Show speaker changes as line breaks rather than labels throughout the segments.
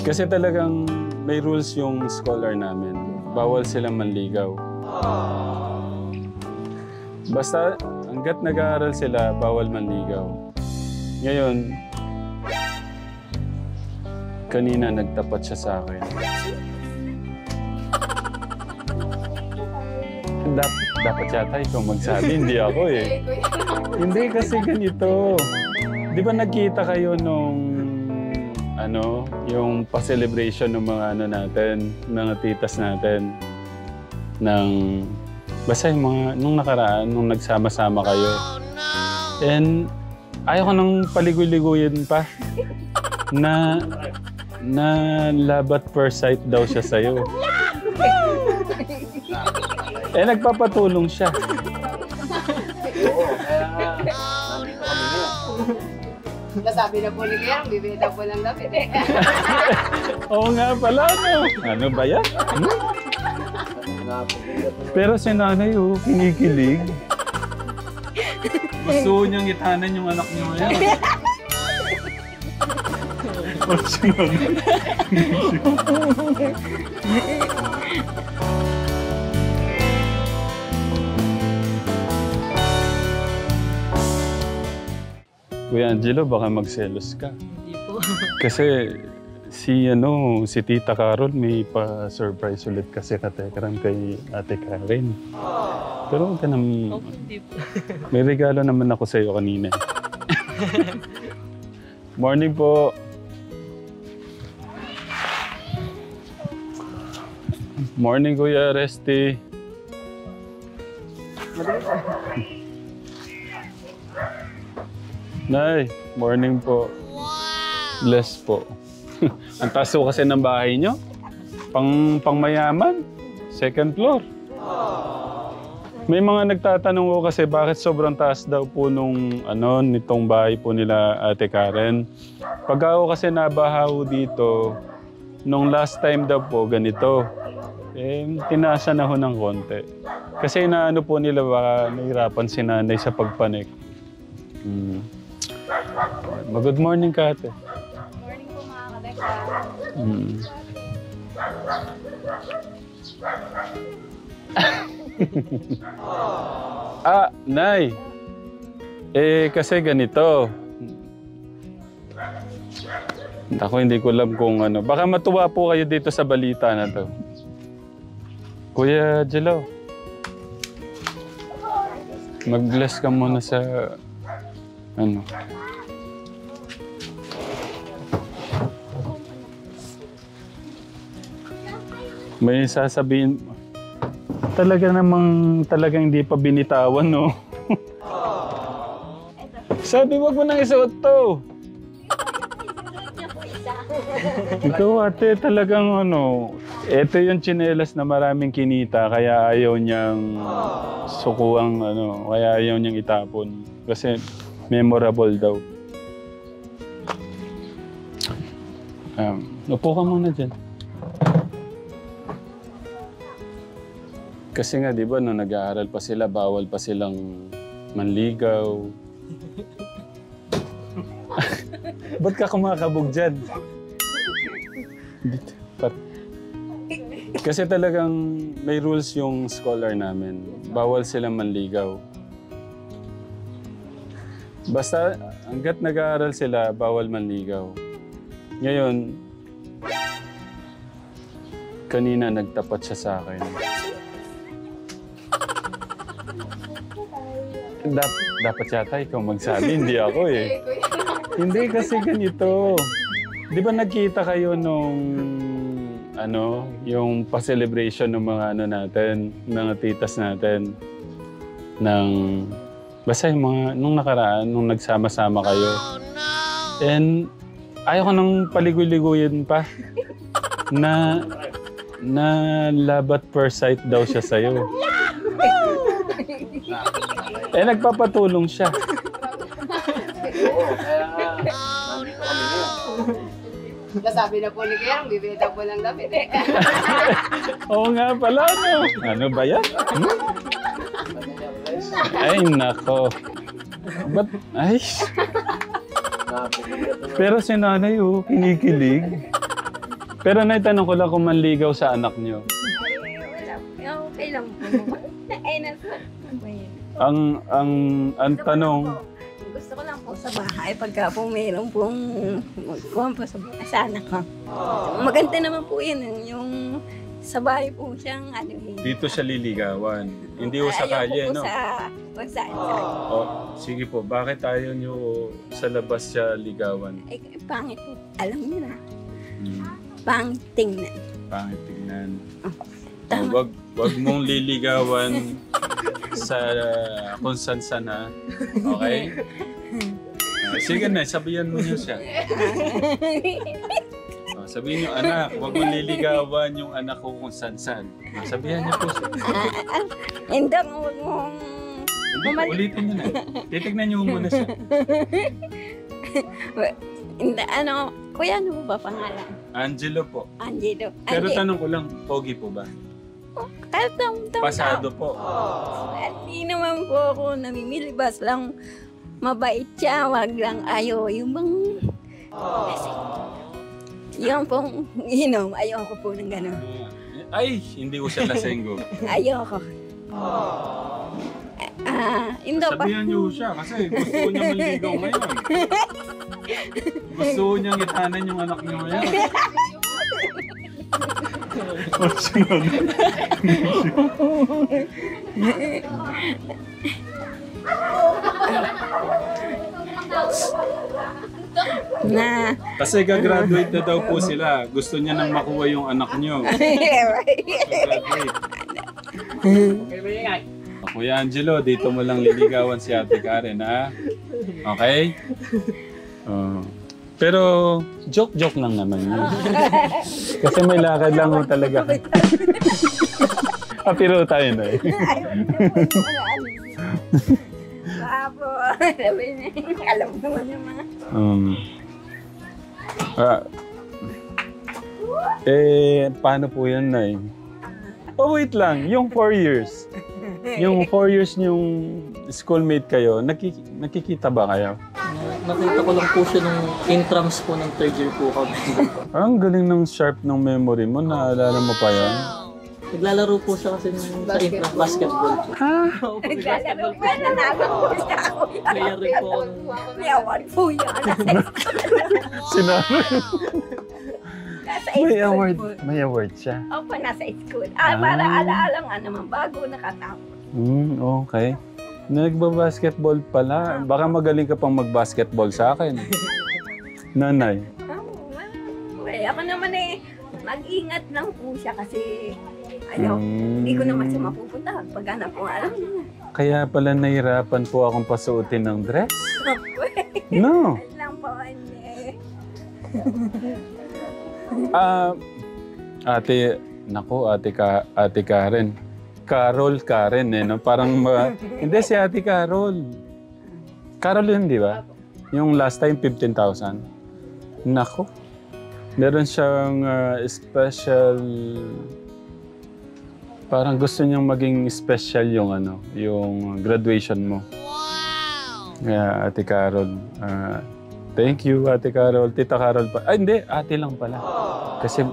Kasi talagang may rules yung scholar namin. Bawal silang manligaw. Basta hanggat nag-aaral sila, bawal manligaw. Ngayon, kanina nagtapat siya sa akin. Dapat yata ikaw magsabi, hindi ako eh. Hindi kasi ganito. Di ba nagkita kayo nung yung pa-celebration ng mga natin, mga titas natin, basta yung mga, nung nakaraan, nung nagsama-sama kayo. And ayaw ko nang paligoy-ligoyin pa na love at first sight daw siya sa'yo. Eh, nagpapatulong siya.
Oo, kaya nga, nandito kami ngayon.
Nasabi na po ni Kaya, bibita po lang damit eh.
Oo nga pala, no? Ano ba yan? Pero si nanay, kinikilig. Gusto niyang itanan yung anak niyo ngayon. Kuya Angelo, baka magselos ka.
Hindi po.
Kasi si Tita Carol may pa-surprise ulit kasi katekram kay Ate Karen. Pero huwag ka naman...
Hindi po.
May regalo naman ako sa'yo kanina. Morning po. Morning, Kuya Resty. Nay, morning po. Bless po. Ang taas po kasi ng bahay nyo. Pangmayaman. Second floor. May mga nagtatanong ko kasi bakit sobrang taas daw po nitong bahay po nila Ate Karen. Pag ako kasi nabahaw dito, nung last time daw po ganito. Tinasa na ho ng konti. Kasi po nila baka nahirapan si nanay sa pagpanik. Good morning, Kate.
Morning po mga kadekra.
Nay. Kasi ganito. Ako hindi ko alam kung ano. Baka matuwa po kayo dito sa balita na to. Kuya Jello. Mag-bless ka muna sa May sasabihin. Talagang hindi pa binitawan, no? Sabi, wag mo nang isuot to. Ikaw ate, talagang ito yung tsinelas na maraming kinita kaya ayaw niyang sukuang kaya ayaw niyang itapon. Kasi memorable daw. Upo ka muna dyan. Kasi nga, di ba, nung nag-aaral pa sila, bawal pa silang manligaw. Ba't ka kumakabog dyan? Kasi talagang may rules yung scholar namin. Bawal silang manligaw. Basta hanggat nag-aaral sila, bawal manligaw. Ngayon, kanina nagtapat siya sa akin. Dapat yata ikaw magsabi, hindi ako eh. Hindi kasi ganito. Di ba nagkita kayo nung yung pa-celebration ng mga natin, mga titas natin, basta yung mga, nung nakaraan, nung nagsama-sama kayo. And ayaw ko nang paligoy-ligoyin pa na love at first sight daw siya sa'yo. Nagpapatulong siya.
Oo, kaya nga, nandito kami ngayon.
Nasabi na po ni Kaya, bibita po lang damit eh.
Oo nga pala, no? Ano ba yan? Ay, nako. Ay. Pero si nanay, kinikilig. Pero naitanong ko lang kung manligaw sa anak nyo.
Ay, wala. Okay lang po. Ay, nasa.
Ang tanong,
Gusto ko lang po sa bahay pagka po mayroon pong magkuhan po sa anak ko. Maganda naman po yun. Yung sa bahay po siyang ano eh.
dito siya liligawan. Hindi ho sa kalye,
Ayoko po
no?
kung saan.
Oh, sige po, bakit ayaw nyo sa labas siya ligawan?
Ay, pangit po. Alam niyo na.
Hmm,
Pangit tingnan.
pangit tignan.
Tama.
Wag mong liligawan sa kung saan ha. Okay? Sige na, sabihan mo niyo siya. Sabihin niyo, anak, wag mong liligawan yung anak ko kung saan. Sabihan niyo po siya.
Hindi, huwag mong...
Ulitin niyo na. Titignan niyo muna siya.
Hindi, ano, kuya, ano mo ba pangalan?
Angelo po.
Angelo.
Pero tanong ko lang, pogi po ba?
Kahit
Pasado po.
Hindi naman po ako namimili. Basta lang mabait siya. Wag lang ayaw. Yung bang... Yung pong inom. Ayoko po ng gano'n.
Ay, hindi ko siya lasenggo.
Ayoko. Hindi pa.
Sabihan niyo siya kasi gusto ko niya maligaw ngayon. Gusto ko niyang itanan yung anak niyo ngayon.
Na.
Kasi gagraduate na daw po sila. Gusto niya nang makuha yung anak niyo. Gagraduate. Kuya Angelo, dito mo lang liligawan si Ate Karen, ha? Okay? Pero joke-joke lang naman yun. Kasi may lakad lang mo talaga. Pero tayo na eh.
Babo. Alam mo naman yung mga...
Paano po yan, Nay? Oh, wait lang. Yung 4 years. Yung 4 years yung schoolmate kayo, nakikita ba kayo?
Nakita ko lang po siya nung intrams po ng third year po kami.
Ang galing ng sharp ng memory mo. Naalala mo pa yan?
Naglalaro po siya kasi sa intrams basketball po.
Ha?
Opo, may basketball po.
Nanalo po siya.
Player rin po ako nung...
May award po yan.
Sinabi.
Nasa
May
school
award.
po.
May award siya.
Opo, nasa school. Para alaala nga naman, bago nakatapos.
Okay. Nagbabasketball pala. Baka magaling ka pang magbasketball sa akin. Nanay.
Ako naman mag-ingat lang po siya kasi hindi ko naman siya mapupunta pag anak ko alam niya.
Kaya pala nahirapan po akong pasuotin ng dress? No.
Lang po, hindi.
Ate Karen. Karen no? Parang hindi si Ate Carol. Carol yun, di ba? Yung last time, 15,000. Nako. Meron siyang special... Parang gusto niyang maging special yung graduation mo. Wow! Yeah, Ate Carol. Thank you, Ate Carol. Tita Carol pa. Ay, hindi. Ate lang pala. Kasi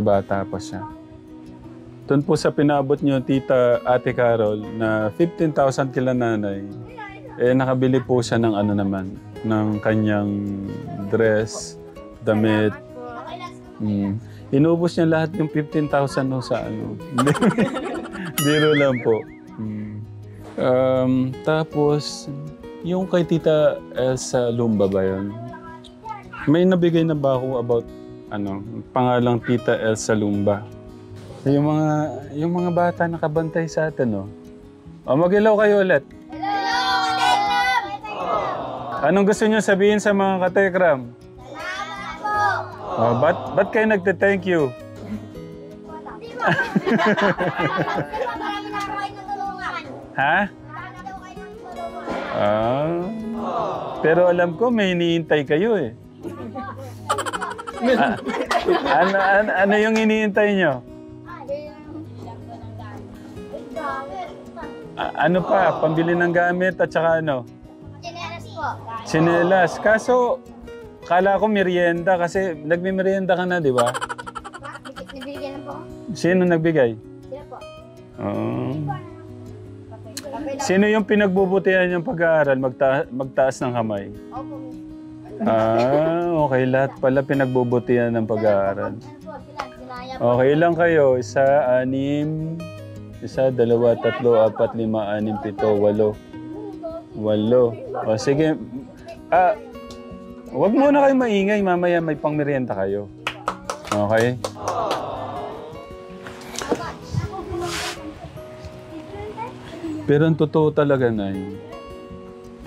bata pa siya. Doon po sa pinabot niyo, Ate Carol, na 15,000 kila nanay, nakabili po siya ng ng kanyang dress, damit. Inubos niya lahat yung 15,000 sa Biro lang po. Tapos, yung kay Tita Elsa Lumba ba yun? May nabigay na ba ako about, pangalang Tita Elsa Lumba? Yung mga bata nakabantay sa atin, mag-ilaw kayo ulit. Hello! Anong gusto niyo sabihin sa mga katekram? Ba't kayo nagte-thank you? Ha? Pero alam ko may iniintay kayo eh. Ano yung iniintay nyo? Ano pa? Pambili ng gamit at saka ano?
Chinelas po.
Tsinelas. Kaso, Kala ko merienda kasi nagme-merienda ka na, di ba?
Nabigyan na po.
Sino nagbigay?
Sila po.
Oh. Sino yung pinagbubutihan yung pag-aaral? Magtaas ng kamay.
Opo.
Okay. Lahat pala pinagbubutihan ng pag-aaral.
Ano po, sinaya po.
Okay, ilang kayo? 1, 6, 1, 2, 3, 4, 5, 6, 7, 8. 8. O sige. Wag muna kayo maingay. Mamaya may pang-merienda kayo. Okay? Pero ang totoo talaga, Nay,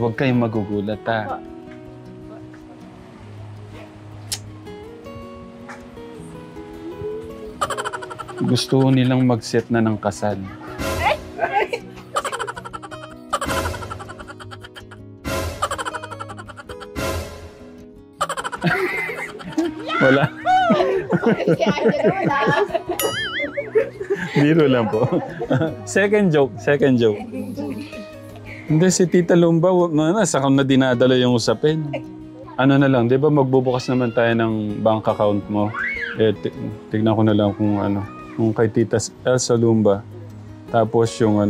huwag kayong magugulat, ha? Gusto nilang mag-set na ng kasal. Wala. Biro lang po. Second joke. Hindi, si Tita Lumba, saka na dinadala yung usapin. Ano na lang, di ba magbubukas naman tayo ng bank account mo? Tignan ko na lang kung kung kay Tita Elsa Lumba. Tapos yung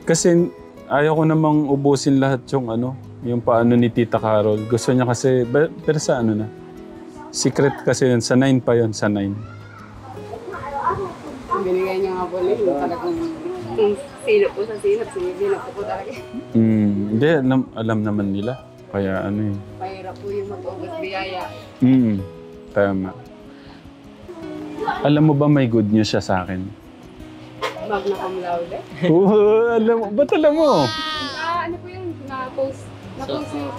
Kasi ayaw ko namang ubusin lahat yung paano ni Tita Carol. Gusto niya kasi, pero sa na? Secret kasi yun, sa 9 pa yun, sa 9.
Binigay niya nga po ulit. Talagang sino po sa sinap. Sinilap po talaga.
Hindi, alam naman nila. Kaya
Mahirap po yung mag-ugot biyaya.
Tama. Alam mo ba may good news siya sa akin?
Magna cum laude.
Alam mo. Ba't alam mo?
Ano po yung na-post? Na-post niyo.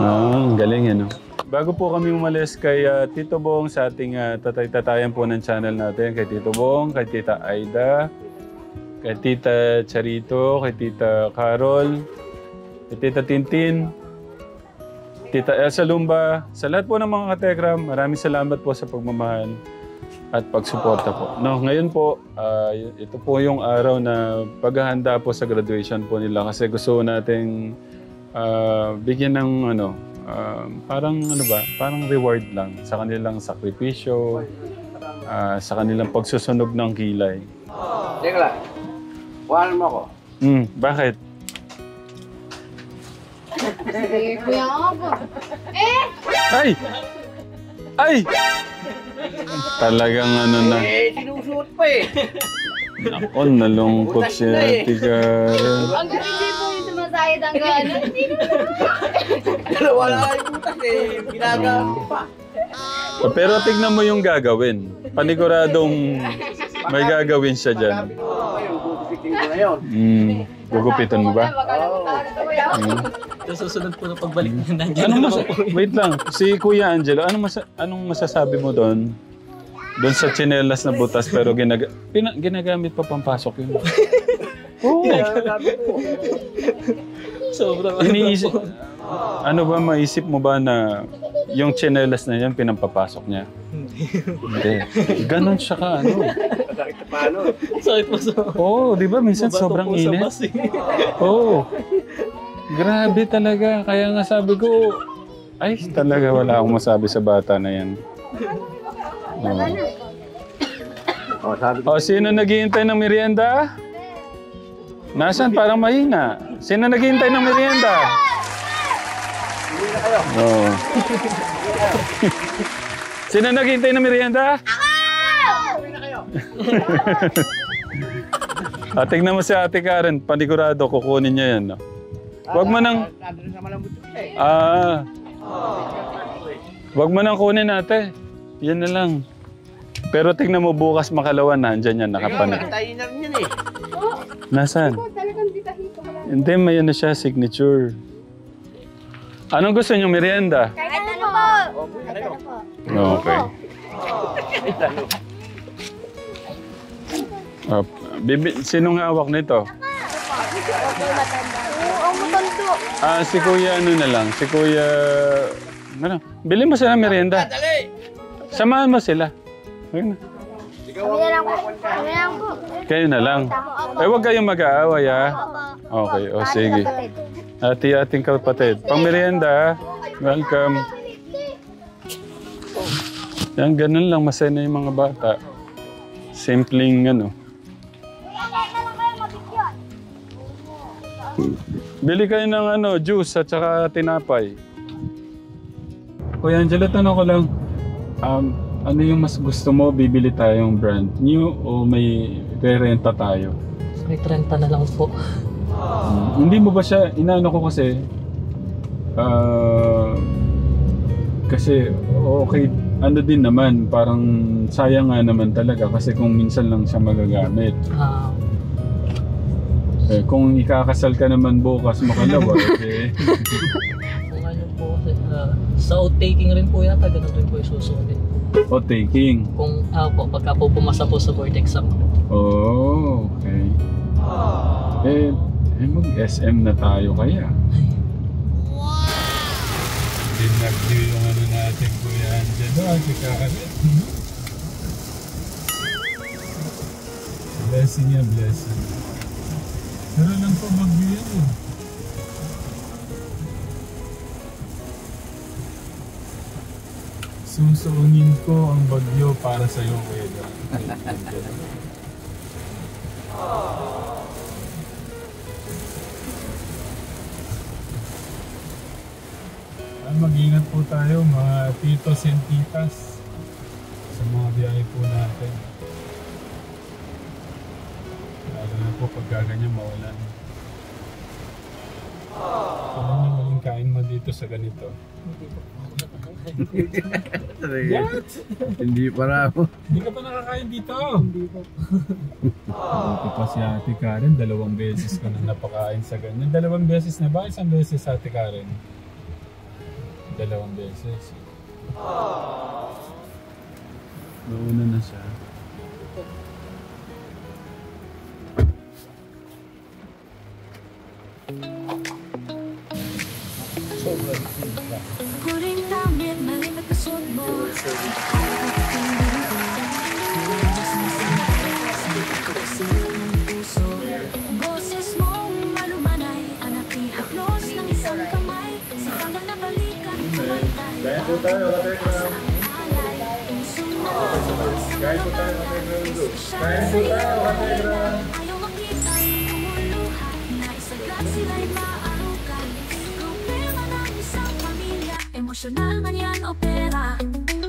Ang galing Bago po kami umalis kay Tito Bong sa ating tatay-tatayan po ng channel natin. Kay Tito Bong, kay Tita Aida, kay Tita Charito, kay Tita Carol, kay Tita Tintin, Tita Elsa Lumba, sa lahat po ng mga katekram, maraming salamat po sa pagmamahal at pagsuporta po. Ngayon po, ito po yung araw na paghahanda po sa graduation po nila kasi gusto nating bigyan ng parang parang reward lang sa kanilang sakripisyo, sa kanilang pagsusunog ng kilay.
Teka lang. Kuhanan mo ako.
Bakit?
Kuya nga po.
Ay! Talagang na.
Sinusuot pa
Ako, nalungkot si Ate Karen.
Ang galing din po yung sumasayad ang gano'n.
Wala kayong butas Ginagawa pa.
Pero tignan mo yung gagawin. Paniguradong may gagawin siya dyan.
Gugupitin ko na yun.
Gugupitan mo ba?
Sa susunod po na pagbalik niya, nandiyan na po.
Wait lang. Si Kuya Angelo, anong masasabi mo doon? Doon sa tsinelas na butas pero ginagamit pa pampasok yun.
Sobrang
Iniisip, ano ba maisip mo ba na yung tsinelas na yan pinampapasok niya? Hindi. Ganon siya ka,
Sakit na paano.
Sakit mo sa...
di ba? Minsan sobrang init. Grabe talaga. Kaya nga sabi ko, ay talaga wala akong masabi sa bata na yan. Sino naghihintay ng merienda? Nasaan? Parang mahina. Sino naghihintay ng merienda? Sino naghihintay ng merienda? Tignan mo si Ate Karen, panigurado, kukunin niya yan. Huwag mo nang... Huwag mo nang kunin, ate. Yan na lang. Pero tignan mo bukas makalawa na, andyan yan, nakapanig.
Tayo na rin yan
Nasaan? Hindi, may siya, signature. Anong gusto niyo, merienda?
Kahit ano po.
Okay. Sinong hawak nito? Si Kuya na lang. Si Kuya... Bili mo sila merienda. Samahan mo sila.
Kami na lang po.
Kayo na lang. Huwag kayong mag-aaway, ha? Okay, sige. Ating kapatid. Pang merienda, welcome. Yan, ganun lang. Masaya na yung mga bata. Simpleng ano. Bili kayo ng ano, juice at saka tinapay. Kuya Angelo, tanong ko lang. Ano yung mas gusto mo? Bibili tayong brand new o may re-renta tayo?
May 30 na lang po.
Hindi mo ba siya, inaano ko kasi okay, ano din naman, parang sayang nga naman talaga kasi kung minsan lang siya magagamit. Kung ikakasal ka naman bukas makalawa, eh.
Kung ano po, sa outtaking rin po yata, ganun rin po yung susunin.
Outtaking?
Kung pagka po pumasa po sa board exam.
Oh, okay. Mag-SM na tayo kaya. Dinag-view yung ano natin, Kuya Angelo, at ikakalit. Blessing niya, blessing. Pero lang po mag-view yan eh. Susuunin ko ang bagyo para sa'yo, Kuya Angelo. Mag-ingat po tayo mga titos and titas sa mga biyahe po natin. Lalo na po pag gaganyan mawalan. Ano na maling kain mo dito sa ganito?
Hindi po.
What?
Hindi para ako.
Hindi ka pa nakakain dito?
Hindi po.
Ito pa si Ate Karen, 2 beses ko na napakain sa ganyan. 2 beses na ba? 1 beses Ate Karen? 2 beses. Nauna na siya.
Huling damit, malimit na suot mo. Boses mong malumanay, anak ihaplos ng isang kamay. Sa tanggal na balikan,
Kain po tayo, Katekram. Kain po tayo, Katekram. Kain po tayo, Katekram.
ayaw makita ang kumuluhan na isaglat sila'y maarugan. Problema ng isang pamilya, emosyonal man yan o pera.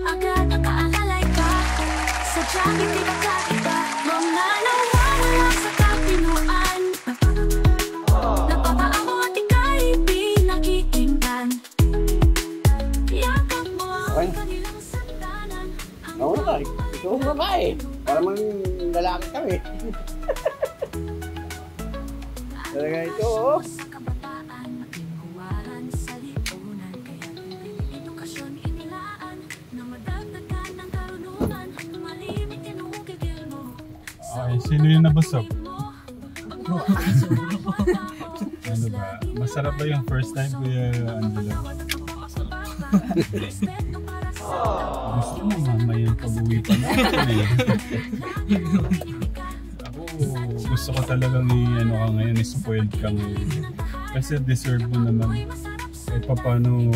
Agad nakaalalay ka, sadyang hindi magkaiba. Mga nawawala sa kapinuan, napapaamo at ika'y pinakikinggan. Yakap mo ang kanilang sandanan.
Oo na, ikaw ang babae. Para mang lalaki kami. Talaga ito, oh.
Sa kabataan, maging huwaran sa lipunan. Kaya edukasyon inilaan na madagdagan ng karunungan. Malimit tinugigil mo.
Ay, sino yung nabusog? Ano ba? Masarap ba yung first time, Kuya Angelo? Gusto mo mamaya pag-uwi pa natin eh. Ako, gusto ko talagang i-ano ka ngayon, i-spoiled ka ngayon. Kasi deserve mo naman. Kahit pa paano,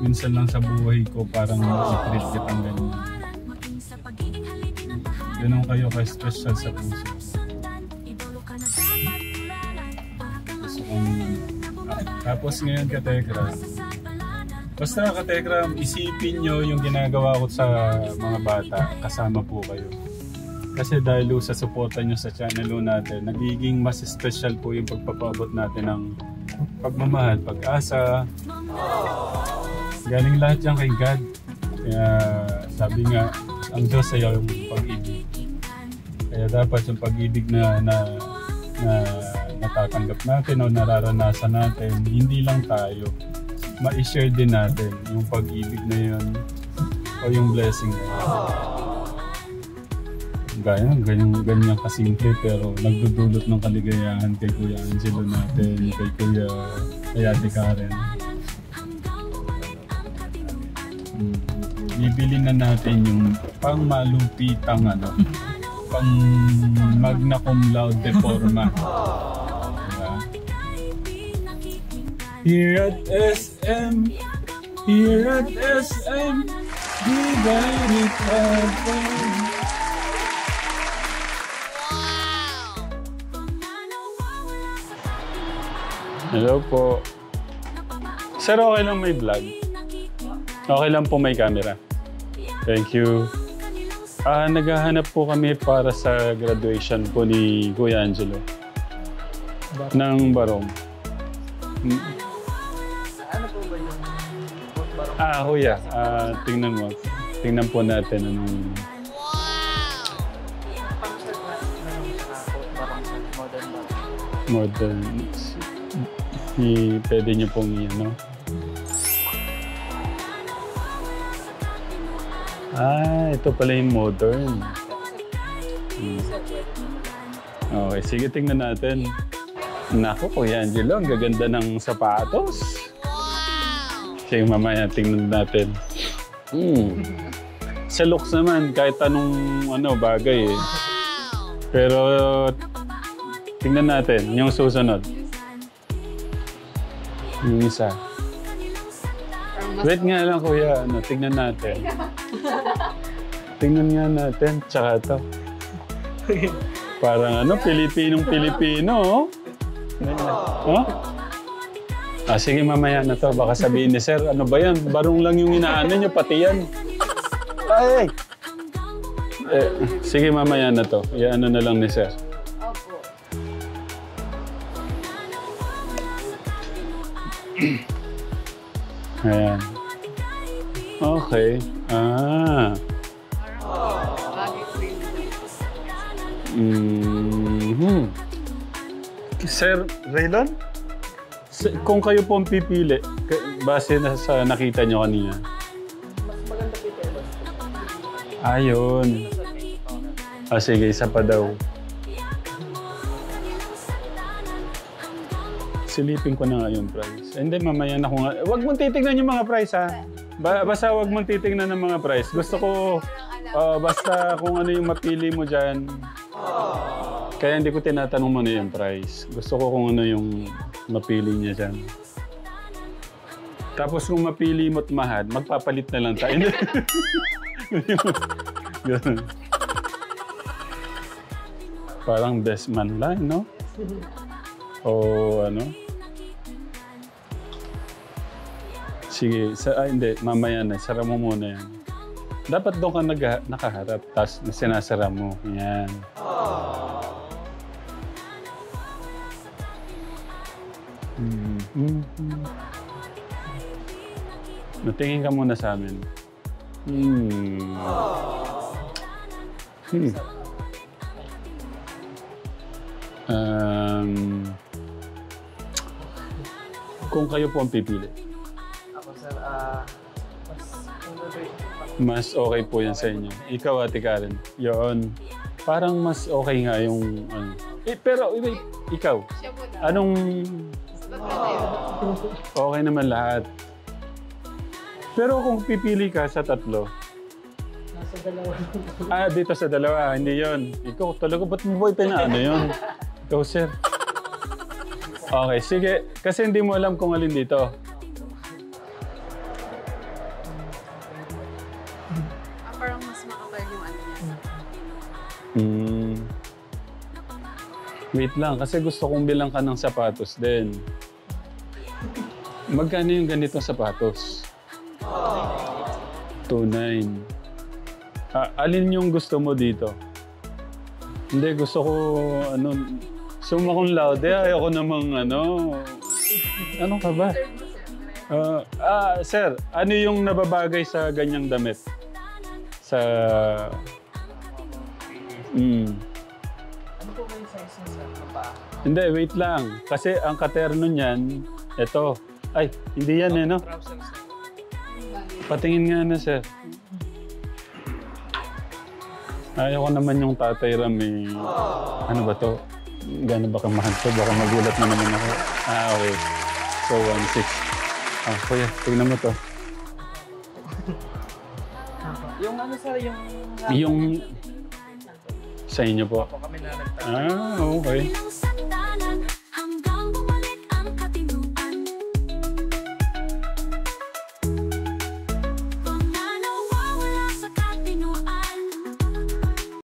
minsan lang sa buhay ko parang i-treat kitang ganyan. Ganun kayo ka-special sa puso. Gusto kong... Tapos ngayon, Katekram. Basta Katekram, isipin nyo yung ginagawa ko sa mga bata. Kasama po kayo. Kasi dahil sa suporta nyo sa channel natin, nagiging mas special po yung pagpapabot natin ng pagmamahal, pag-asa. Galing lahat yan kay God. Kaya sabi nga, ang Diyos ay yung pag-ibig. Kaya dapat yung pag-ibig na natatanggap natin o nararanasan natin, hindi lang tayo. Ma-share din natin yung pag-ibig na yun o yung blessing na yun. Ganyan kasimple pero nagdudulot ng kaligayahan kay Kuya Angelo natin, kay Ate Karen. Bibili na natin yung pang malupitang pang magna cum laude forma. Diba? Here at SM, Di ba ikaw? Hello po. Sir, okay lang may vlog? Okay lang po may camera. Thank you. Naghahanap po kami para sa graduation po ni Kuya Angelo. Ng Barong.
Ano po ba yung Barong?
Kuya. Tingnan mo. Tingnan po natin anong... Modern. Pwede niyo pong ano. Ito pala yung modern. Okay, sige tingnan natin. Naku, Kuya Angelo, ang gaganda ng sapatos. Sige, mamaya tingnan natin. Sa looks naman, kahit anong bagay eh. Pero tingnan natin yung susunod. Yung isa. Wait nga lang, Kuya. Tingnan natin. Tingnan nga natin. Tsaka ito. Parang Pilipinong-Pilipino. Oh? Sige, mamaya na to. Baka sabihin ni Sir, ano ba yan? Barong lang yung inaano nyo, pati yan. Ay! Sige, mamaya na to. Iano na lang ni Sir.
Opo.
Ayan. Okay. Sir Raylon? Kung kayo po ang pipili, base na sa nakita nyo kanina.
Mas maganda po ito.
Ayun. Sige, isa pa daw. Silipin ko na nga yung price. Hindi, mamaya na ko nga. Huwag mong titignan yung mga price, ha? Basta huwag mong titignan ng mga price. Gusto ko, basta kung ano yung mapili mo dyan. Kaya hindi ko tinatanong mo na yung price. Gusto ko kung ano yung mapili niya dyan. Tapos kung mapili mo't mahal, magpapalit na lang tayo. Ganun. Parang best man lang, no? O ano? Sige, hindi, mamaya na. Sara mo muna yan. Dapat doon ka nakaharap, tapos sinasara mo. Yan. Natingin ka muna sa amin. Kung kayo po ang pipili.
Ako, sir,
Mas okay po yan sa inyo. Ikaw, Ate Karen. Yun. Parang mas okay nga yung ano. Pero ikaw, anong... Okay naman lahat. Pero kung pipili ka sa tatlo...
nasa dalawa.
Dito sa dalawa. Hindi yon. Ikaw talaga, ba't mo ba pinaano yun? Ikaw, sir. Okay, sige. Kasi hindi mo alam kung alin dito.
Parang mas makapal yung ano niya.
Wait lang, kasi gusto kong bilang ka ng sapatos din. Magkano yung ganitong sapatos? 2.9. Alin yung gusto mo dito? Hindi, gusto ko, summa cum laude. Ayoko namang, ano ka ba? Sir, ano yung nababagay sa ganyang damit? Sa...
Ano po ba yung size niya, sir? Paa?
Hindi, wait lang. Kasi ang katerno niyan, ito. Ay, hindi yan no?
Trousers, sir.
Patingin nga na, sir. Ayaw ko naman yung Tatay Ram eh. Ano ba to? Gano'n ba kamahal to? Baka magulat na naman ako. Okay. So, 1.6. Kuya, tignan mo to.
Yung sir,
Yung... Sa inyo po.
kami na nagtatanong.
Okay.
Iyong sandalan